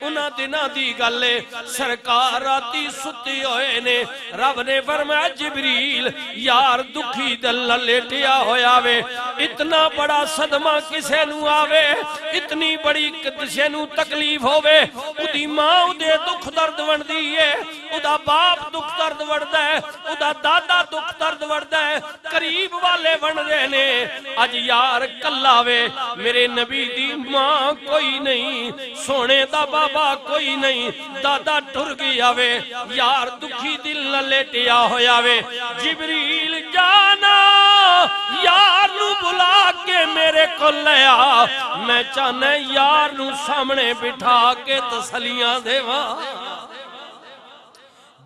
उन्हां दिनां दी गल है, सरकार राती सुते होए ने, रब ने फरमाया जिबरील यार दुखी दिल लेटिया होया वे, इतना बड़ा सदमा किसे नू आवे, इतनी बड़ी किसे नू तकलीफ होवे, उदी मां उदे दुख दर्द वंडदी है, उदा बाप दुख दर्द वंडदा है, उदा दादा दुख दर्द वंडदा है, करीब वाले वंडदे ने। अज यार कल्ला वे, मेरे नबी दी मां कोई नहीं, सोने दा बाबा कोई नहीं, दादा टुर गया वे, यार दुखी दिल न लेटिया होया वे। जिबरील जाना यार नू बुला के मेरे को लिया, मैं चाहना यार नू सामने बिठा के तसलियां देवा।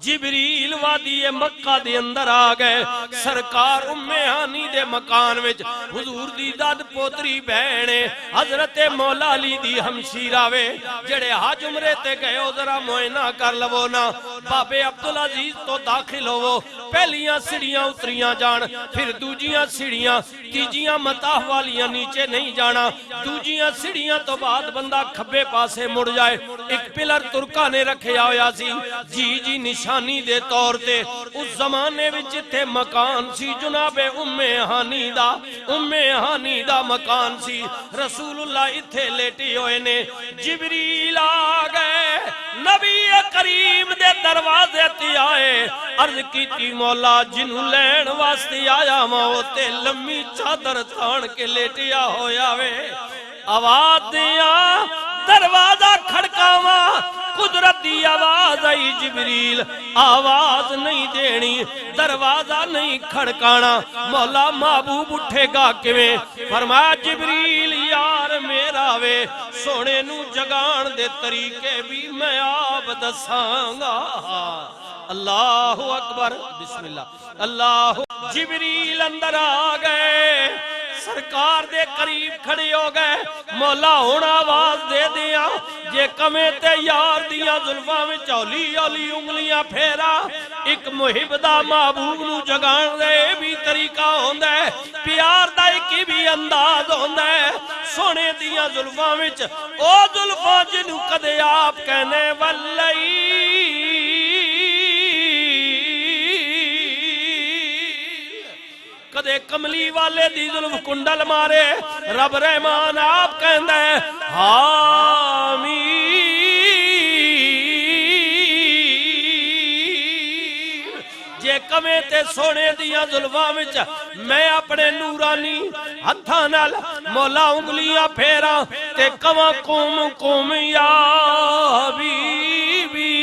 जिबरील वादी मक्का दे अंदर आ गए, सरकार उम्मे हानी दे मकान विच हुजूर दी दाद पोतरी बहन हजरत मौला अली दी हमशीरा वे, जेड़े हज उमरे ते गए जरा मुआयना कर लवो ना, बाबे अब्दुल अजीज तो दाखिल होवो, पहलियां सीढ़ियां उतरियां जान, फिर दूजियां सीढ़ियां, तीजियां मताह वालियां नीचे नहीं जाना, दूजियां सीढ़ियां तो बाद बंदा खब्बे पासे मुड़ जाए। एक पिलर तुर्का ने रखिया होया सी जी निशानी दे तौर ते, उस जमाने विच इत्थे मकान सी जनाबे उम्मे हानी दा मकान सी, रसूलुल्लाह इत्थे लेटे होए ने। जिबरील आ गए, नबी करीम दे दरवाजे ते आए, अर्ज कीती मौला जिन्नू लैण वास्ते आया वा ते लम्मी चादर तान के लेटिया होया वे, आवाज दिया दरवाजा खड़कावा, कुदरत दी आवाज आई, जिबरील आवाज नहीं देनी, दरवाजा नहीं खड़काना, मौला महबूब उठेगा किवें? फरमाया जिबरील यार मेरा वे, सोने नू जगाण दे तरीके भी मैं आप दसांगा। अल्लाहु अकबर, बिस्मिल्लाह अल्लाह। जिबरील अंदर आ गए, सरकार दे करीब खड़े हो गए, मौला हुण आवाज दे दिया, जे कमे ते यार दियां जुल्फां विच हौली हौली उंगलियां फेरा, एक मुहिब दा महबूब नू जगाण दे भी तरीका होंदा है, प्यार दा एक भी अंदाज होंदा है। सोने दियां जुल्फां विच ओ जुल्फां जिन्नू कदे आप कहने वल्लई, कदे कमली वाले दी जुल्फ कुंडल मारे, रब रहमान आप कहंदा है हामी, जे कमे ते सोने दियां जुल्फां विच मैं अपने नूरानी हत्थां नाल मौला उंगलियां फेरा ते कवां कुम कुम या हबीबी।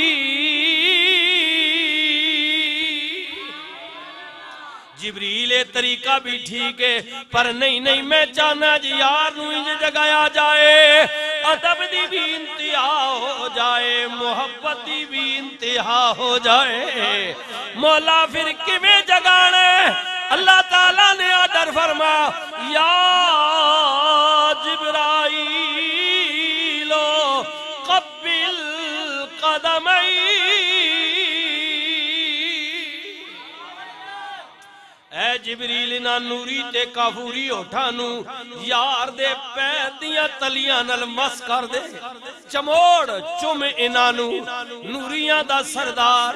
जिबरील तरीका भी ठीक है, पर नहीं मैं चाहना जी यार नू इंज जगाया जाए, अदब दी भी इंतहा हो जाए, मोहब्बत दी भी इंतहा हो जाए। मौला फिर किवें जगाना? अल्लाह ताला ने आदर फरमा, या जिब्राईलो कब्बिल कदमई, ऐ जिबरील ना नूरी ते काफूरी होठां नू यार दे पैर दियां तलियां नाल मस कर दे, चमोड़ चुम इन्हां नू। नूरियां दा सरदार,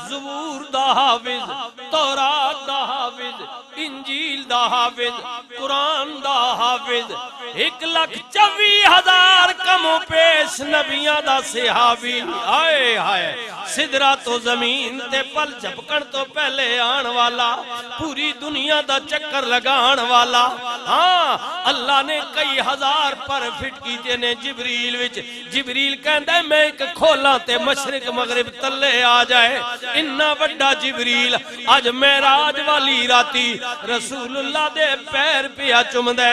ज़बूर दा हाफिज, तौरात दा हाफिज, इंजील दा हाफिज, कुरान दा हाफिज, 1,24,000 कमो पेश नबियां दा सहाबी। आए हाय सिदरा तो जमीन ते पल झपकण तो पहले आन वाला, पूरी दुनिया दा चक्कर लगान वाला। हाँ अल्लाह ने कई हजार पर फिट कीते ने जिबरील विच। जिबरील कहंदा मैं एक खोला ते मशरिक मगरिब तले आ जाए। इन्ना वड्डा जिबरील अज मेराज वाली राती रसूलुल्लाह दे पैर पिया चुमदा,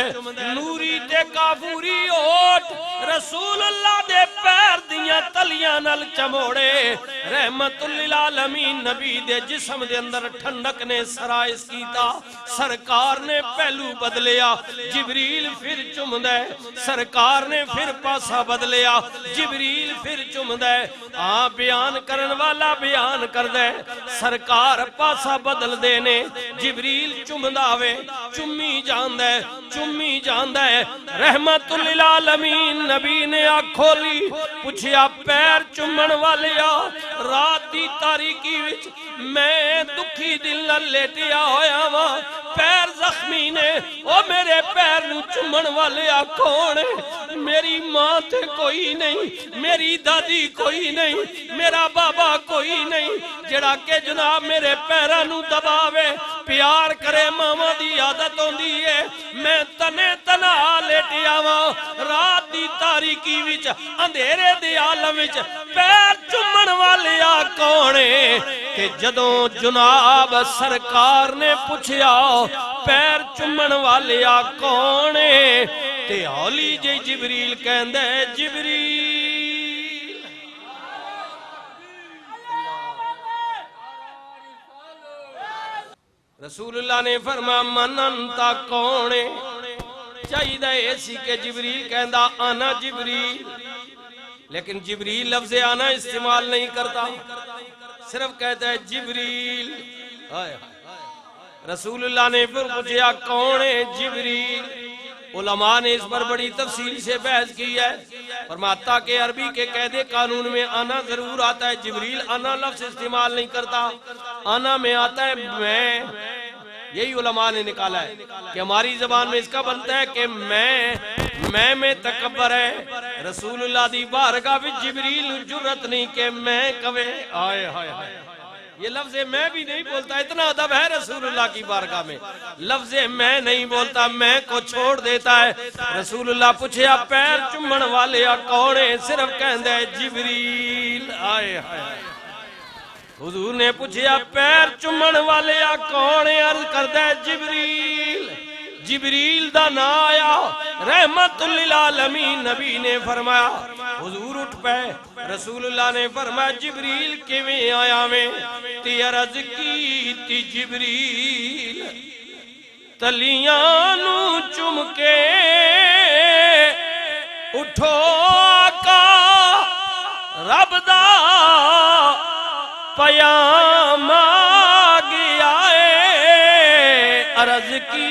नूरी ते काफूरी ओठ रसूलुल्लाह दे पैर दियां तलियां नाल चमोड़े। रहमतुल लिल आलमीन नबी दे जिस्म दे अंदर ठंडक ने सराइस कीता। सरकार ने पहलू बदलिया, जिबरील फिर चुमदा, सरकार ने फिर पासा बदलिया, जिबरील फिर चुमदा। आ बयान करन वाला बयान करदा, सरकार पासा बदल देने, जिबरील चुमदा वे, चुम्मी जांदा, चुम्मी जांदा। रहमतुल लिल आलमीन नबी ने आँख खोली, पूछया पैर चुमन वालिया रात दी तारीकी विच मैं दुखी दिल नाल लेटिया होया वा पैर जख्मी ने ओ मेरे पैर नू चुमन वालिया कौन है मेरी मां ते कोई नहीं मेरी दादी कोई नहीं मेरा बाबा कोई नहीं जेड़ा के जनाब मेरे पैरां नू दबावे प्यार करे मामा दी आदत होंदी है मैं तने तना लेटिया वा रात दी तारीकी विच अंधेरे दे आलम विच पैर चुमन वालिया कौन है ते जदों जनाब सरकार ने पूछया पैर चुमन वालिया कौन है ते हौली जे जिबरील कहंदा है जिबरील रसूलुल्लाह ने फरमाया मन अंता कौन है चाहिदा ऐसी के जिबरील कहंदा आना जिबरील लेकिन जिबरील लफ्ज़ आना इस्तेमाल नहीं करता सिर्फ कहता है जिबरील रसूलुल्लाह ने फिर पूछा कौन है जिबरील उलमा ने इस पर बड़ी तफसील से बहस की है फरमाता के अरबी के कायदे कानून में आना जरूर आता है जिबरील आना लफ्ज़ इस्तेमाल नहीं करता आना में आता है मैं यही उलमा ने निकाला है कि हमारी जबान में इसका बनता है कि मैं में तकब्बर है रसूलुल्लाह दी बारगाह विच जिबरील जुर्रत नहीं कि मैं कवे आए हाय हाय ये लफ्ज़ मैं भी नहीं बोलता इतना अदब है रसूलुल्लाह की बारगाह में लफ्ज़ मैं नहीं बोलता मैं को छोड़ देता है रसूलुल्लाह पूछया पैर चुमन वाले कौन है सिर्फ कहंदा है जिबरील आए हाय हुजूर ने पूछया पैर चुमन वाले कौन है अर्ज करदा है जिबरील जिबरील दा ना आया रहमतुल लिल आलमीन नबी ने फरमाया हुजूर उठ पे रसूलुल्लाह ने फरमाया जिबरील किवें आया मैं ते अर्ज कीती जिबरील तलियां नू चुम के उठो आका रब दा पयाम आ गया है अर्ज की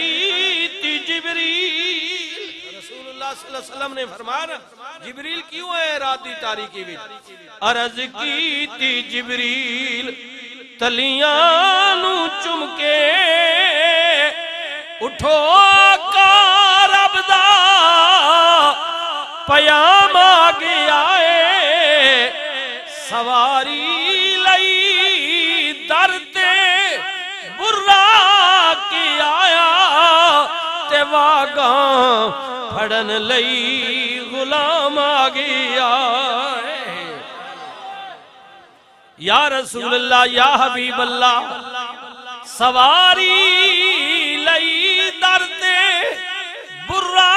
जिबरील रसूलुल्लाह सल्लल्लाहु अलैहि वसल्लम ने फरमाया जिबरील क्यों है रात दी तारीकी विच अर्ज की जिबरील तलियां नू चुम के उठो का रब दा पयाम आ गया है सवारी दर ते बुर्रा की आया ते वागा फड़न लई गुलाम आ गया या रसूल अल्लाह या हबीब अल्लाह सवारी लई दर ते बुर्रा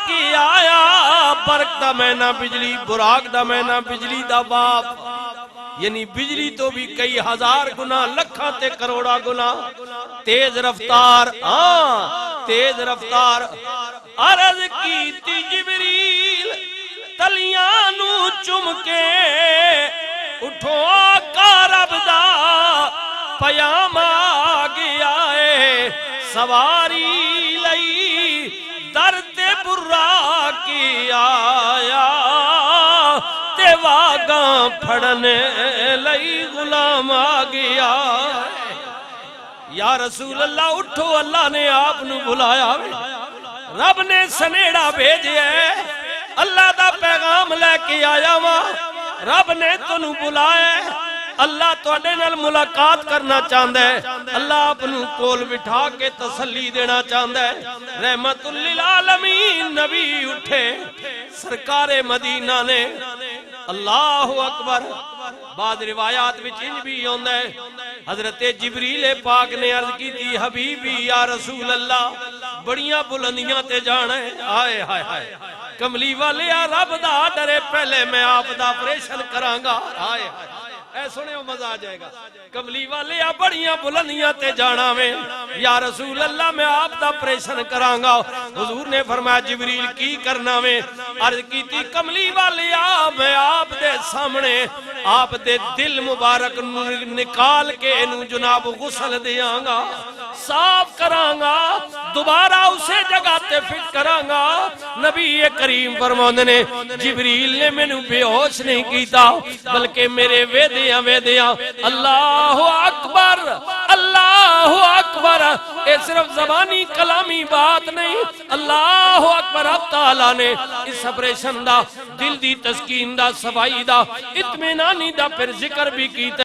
की आया बरक दा मैना बिजली बुराक दा मैना बिजली दा बाप यानी बिजली तो भी कई हजार गुना लखा ते करोड़ा गुना तेज रफ्तार तेज रफ्तार अर्ज की जिबरील तलियां नू चुम के उठो का रब दा पयाम आ गया है सवारी लई दर ते बुर्रा की आया वागा फड़ने लई गुलाम आ गया या रसूल अल्लाह उठो अल्लाह ने आप नु बुलाया रब ने सनेड़ा भेजा अल्लाह दा पैगाम लेके आया वा रब ने तुनु बुलाया अल्लाह तुहाडे नाल मुलाकात करना चाहता है अल्लाह अपनू कोल बिठा के तसल्ली देना चाहता है रहमतुल लिल आलमीन नबी उठे सरकारे मदीना ने अल्लाहु अकबर बाद रिवायात विच इंज भी आउंदा है हजरत जिबरील पाक ने अर्ज की थी हबीबी या रसूल अल्लाह बड़ियां बुलंदियां ते जाना है हाय हाय हाय कमली वाले रब दा डरे पहले मैं आप दा ऑपरेशन करांगा हाय हाय ऐ सुनियो मजा आ जाएगा कमली वाले बड़ियां बुलंदियां ते जाना में या रसूल अल्लाह मैं आप दा ऑपरेशन करांगा हुजूर ने फरमाया जिबरील की करना में अर्ज की थी कमली वाले मैं आप दे सामने आप दे दिल मुबारक निकाल के इनू जनाब गुसल देंगा साफ करांगा, दोबारा उसे जगह ते फिट करांगा। नबी करीम फरमाते ने जिबरील ने मैनू बेहोश नहीं कीता, बल्कि मेरे वेदियां वेदियां अल्लाह अकबर अल्लाह अकबर, ये सिर्फ जबानी कलामी बात नहीं, अल्लाह अकबर। अब ताला ने इस ऑपरेशन दा, दिल दी तस्कीन दा, सफाई दा, इत्मीनानी दा फिर जिक्र भी कीता।